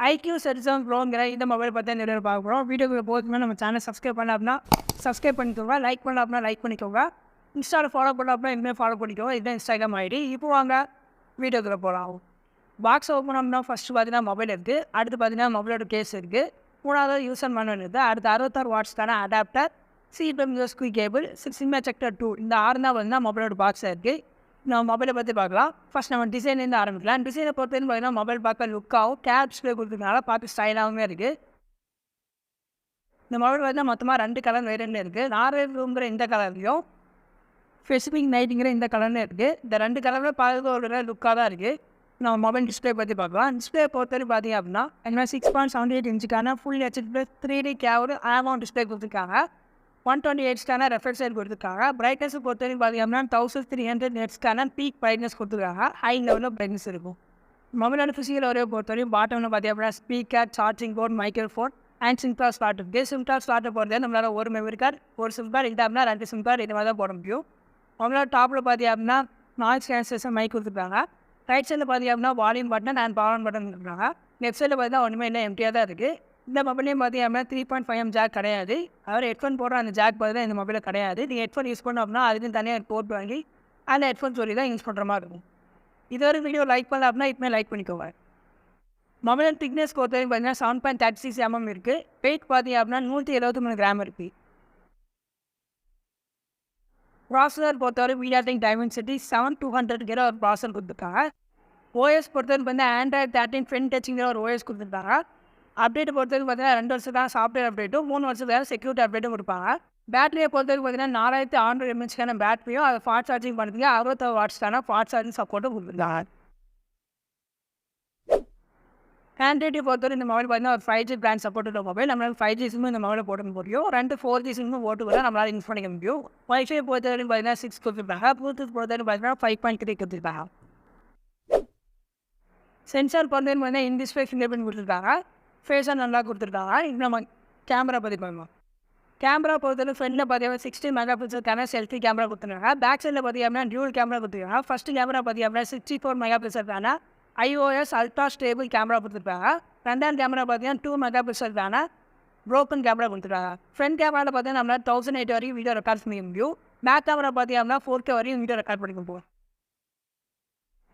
iQoo Series Proங்கிற இந்த mobile பற்றி இந்த வீடியோ பார்க்க போகிறோம். வீடியோக்குள்ள போகிறதுக்கு நம்ம சேனல் சப்ஸ்கிரைப் பண்ண அப்படின்னா சப்ஸ்கிரைப் பண்ணிக்கோங்க, லைக் பண்ண அப்படின்னா லைக் பண்ணிக்கோங்க, இன்ஸ்டாவில் ஃபாலோ பண்ண அப்படின்னா இனிமேல் ஃபாலோ பண்ணிக்கோங்க. இதுதான் இன்ஸ்டாகிராம் ஐடி. இப்போ வாங்க வீடியோக்குள்ள போகலாம். பாக்ஸ் ஓப்பன் பண்ணோம்னா ஃபஸ்ட்டு பார்த்தீங்கன்னா மொபைல் இருக்குது, அடுத்து பார்த்தீங்கன்னா மொபைலோட கேஸ் இருக்குது, மூணாவது யூசர் மேனுவல் இருக்குது, அடுத்து 66 வாட்ஸ்க்கான அடாப்டர், சிபிஎம் யூஎஸ்பி கேபிள், சிம் எஜெக்டர் 2 இந்த 6 தான் பார்த்தீங்கன்னா மொபைலோட பாக்ஸாக இருக்குது. நம்ம மொபைலை பற்றி பார்க்கலாம். ஃபஸ்ட் நம்ம டிசைன்லேருந்து ஆரம்பிக்கலாம். டிசைனை பொறுத்தவரைக்கும் பார்த்தீங்கன்னா மொபைல் பார்க்க லுக்காகவும் கேப் டிஸ்பிளே கொடுத்ததுனால பார்க்க ஸ்டைலாகவுமே இருக்குது. இந்த மொபைல் பார்த்தீங்கன்னா மொத்தமாக 2 கலர் வேரியண்ட்டில் இருக்குது. நார்வேங்கிற இந்த கலர்லையும் ஸ்பெசிஃபிக் நைட்டுங்கிற இந்த கலர்லேயும் இருக்குது. இந்த 2 கலரில் பார்க்க ஒரு லுக்காக தான் இருக்குது. நம்ம மொபைல் டிஸ்பிளே பற்றி பார்க்கலாம். டிஸ்பிளே பொறுத்தவரைக்கும் பார்த்தீங்க அப்படின்னா 6.78 இன்ச்சுக்கான ஃபுல் ஹெச்டி 3D கேவோட ஆமௌண்ட் டிஸ்பிளே கொடுத்துருக்காங்க. 128 ரெஃப்ரெஷ் ரேட் கொடுத்துருக்காங்க. பிரைட்னஸ் பொறுத்தவரைக்கும் பார்த்தீங்கன்னா 1300 நெட்ஸ்க்கான பீக் பிரைட்னஸ் கொடுத்துருக்காங்க. ஹை லெவலில் பிரைட்னஸ் இருக்கும். மொபைலோட ஃபிசிக்கல் ஒரே பொறுத்தவரைக்கும் பாட்டமில் பார்த்தீங்கன்னா speaker, charging port, microphone and sim card slot இருக்குது. சிம் கார்டு ஸ்லாட்டை பொறுத்தவரை நம்மளால் ஒரு மெமரி கார்டு, ஒரு சிம் கார்டு, இல்லை அப்படின்னா 2 சிம் கார்டு இந்த மாதிரி தான் போட முடியும். மொபைலோட டாப்பில் பார்த்தீங்க அப்படின்னா நாய்ஸ் கேன்சலேஷன் மைக் கொடுத்துருக்காங்க. ரைட் சைடில் பார்த்தீங்க அப்படின்னா volume button and power button கொடுத்துருக்காங்க. லெஃப்ட் சைடில் பார்த்தீங்கன்னா ஒன்றுமே இல்லை, எம்டியாக தான் இருக்குது. இந்த மொபைலையும் பார்த்தீங்க அப்படின்னா 3.5mm ஜாக் கிடையாது. அவர் ஹெட்ஃபோன் போடுற அந்த ஜாக் பார்த்தீங்கன்னா இந்த மொபைலில் கிடையாது. நீங்கள் ஹெட்ஃபோன் யூஸ் பண்ணோம் அப்படின்னா அதுக்கு தனியாக போட்டு வாங்கி அந்த ஹெட்ஃபோன் சொல்லி தான் யூஸ் பண்ணுற மாதிரி இருக்கும். இது ஒரு வீடியோ லைக் பண்ணல அப்படின்னா இதுமாதிரி லைக் பண்ணிக்கோங்க. மொபைல் திக்னஸ் பொறுத்தவரைக்கும் பார்த்தீங்கன்னா 7.36mm இருக்குது. வெயிட் பார்த்தீங்க அப்படின்னா 173 கிராம் இருக்குது. ப்ராசஸர் பொறுத்தவரை மீடியாடெக் டைமென்சிட்டி 7200 ஒரு ப்ராசஸர் கொடுத்துருக்காங்க. ஓஎஸ் பொறுத்தவரைக்கும் பார்த்தீங்கன்னா ஆண்ட்ராய்ட் 13 ஃப்ரண்ட் டச்சுங்கிற ஒரு ஓஎஸ் கொடுத்துருக்காங்க. அப்டேட் பொறுத்தவரைக்கும் பார்த்தீங்கன்னா 2 வருஷத்துக்கான சாஃப்ட்வேர் அப்டேட்டும் 3 வருஷத்துக்கான செக்யூரிட்டி அப்டேட்டும் கொடுப்பாங்க. பேட்டரியை பொறுத்தவரைக்கும் பார்த்தீங்கன்னா 4600 mAhக்கான பேட்டரியும் அதை ஃபாஸ்ட் சார்ஜிங் பண்ணுறதுக்கு 66 வாட்ஸ்க்கான ஃபாஸ்ட் சார்ஜிங் சப்போர்ட்டும் கொடுத்துருக்காங்க. ஆண்ட்ராய்டை பொறுத்தவரை இந்த மொபைல் பார்த்தீங்கன்னா ஒரு 5G பிராண்ட் சப்போர்ட் உள்ள மொபைல். நம்மளால் 5G சிம்மும் இந்த மொபைலில் போட முடியும். 2 4G சிம்மும் போட்டு கூட நம்மளால் யூஸ் பண்ணிக்க முடியும். வைஃபை பொறுத்தவரைக்கும் பார்த்தீங்கன்னா 6 கொடுத்துருப்பாங்க. ப்ளூடூத் பொறுத்தவரைக்கும் பார்த்தீங்கன்னா 5.3 கொடுத்துருப்பாங்க. சென்சார் பொறுத்தவரைக்கும் பார்த்தீங்கன்னா இன் டிஸ்பிளே ஃபிங்கர் பிரிண்ட் கொடுத்துருக்காங்க. ஃபேஸாக நல்லா கொடுத்துருக்காங்க. இப்போ நம்ம கேமரா பற்றி பார்க்கலாம். கேமரா பொறுத்தவரை ஃப்ரண்டில் பார்த்தீங்கன்னா 60 மெகாபிக்சலுக்கான செல்ஃபி கேமரா கொடுத்துருக்காங்க. பேக் சைடில் பார்த்தீங்கன்னா டியூல் கேமரா கொடுத்துருக்காங்க. ஃபஸ்ட்டு கேமரா பார்த்தீங்கன்னா 64 மெகாபிக்சலுக்கான iOS அல்ட்ரா ஸ்டேபிள் கேமரா கொடுத்துருக்காங்க. ரெண்டாவது கேமரா பார்த்தீங்கன்னா 2 மெகாபிக்சலுக்கான ப்ரோக்கன் கேமரா கொடுத்துருக்காங்க. ஃப்ரண்ட் கேமராவில் பார்த்தீங்கன்னா நம்மளால் 1080 வரைக்கும் வீடியோ ரெக்கார்ட் பண்ணிக்க முடியும். பேக் கேமரா பார்த்தீங்கன்னா 4K வரையும் வீடியோ ரெக்கார்ட் பண்ணிக்க முடியும்.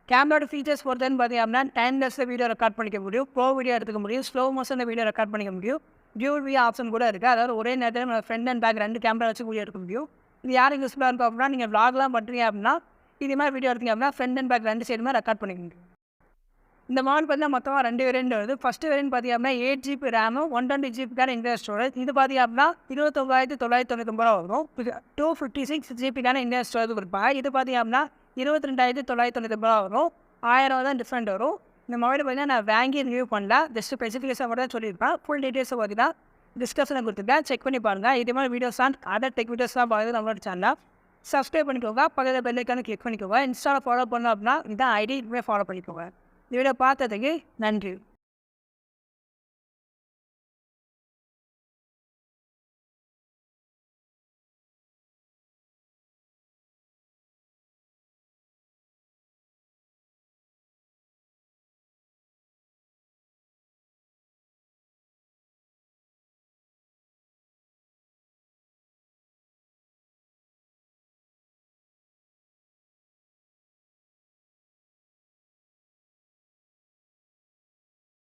கேமராவோட ஃபீச்சர்ஸ் பொறுத்தவரைக்கும் பார்த்தீங்கன்னா 10 லெஸில் வீடியோ ரெக்கார்ட் பண்ணிக்க முடியும், ப்ரோ வீடியோ எடுத்துக்க முடியும், ஸ்லோ மோஷனில் வீடியோ ரெக்கார்ட் பண்ணிக்க முடியும், டியூல் வியூ ஆப்ஷன் கூட இருக்குது. அதாவது ஒரே நேரத்தில் நம்ம ஃப்ரண்ட் அண்ட் பேக் 2 கேமரா வச்சு வீடியோ எடுக்க முடியும். இது யாருக்கு யூஸ்ஃபுல்லாக இருக்கும் அப்படின்னா நீங்கள் vlogலாம் பண்ணுறீங்க அப்படின்னா இது மாதிரி வீடியோ எடுத்தீங்க அப்படின்னா ஃப்ரண்ட் அண்ட் பேக் 2 சைடுமே ரெக்கார்ட் பண்ணிக்க முடியும். இந்த மாடல் பார்த்தீங்கன்னா மொத்தமாக 2 வேரியண்ட் வருது. ஃபஸ்ட்டு வேரியண்ட் பார்த்தீங்க அப்படின்னா 8GB ரேமும் 120GB இன்டர்னல் ஸ்டோரேஜ். இது பார்த்தீங்க அப்படின்னா 29,999 வரும். 256GB இன்டர்னல் ஸ்டோரேஜ் கொடுப்பாங்க. இது பார்த்தீங்க அப்படின்னா 22,999 வரும். 1000 தான் டிஃப்ரெண்ட் வரும். இந்த மொபைல் பார்த்தீங்கன்னா நான் வாங்கி ரிவ்யூ பண்ணல, ஜஸ்ட் ஸ்பெசிஃபிகேஷன் மட்டும் தான் சொல்லியிருப்பேன். ஃபுல் டீட்டெயில்ஸை பார்த்தீங்கன்னா டிஸ்கஷனில் கொடுத்துருக்கேன், செக் பண்ணி பாருங்கள். இதே மாதிரி வீடியோஸ் தான் அதர் டெக் வீடியோஸ் தான் பார்க்குறது நம்மளோட சேனல். சப்ஸ்கிரைப் பண்ணிக்கோங்க, பக்கத்தில் பெல் ஐக்கானை கிளிக் பண்ணிக்கோங்க. இன்ஸ்டாவில் ஃபாலோ பண்ணோம் அப்படின்னா இதான் ஐடி இதுவே ஃபாலோ பண்ணிக்கோங்க. இந்த வீடியோ பார்த்ததுக்கு நன்றி.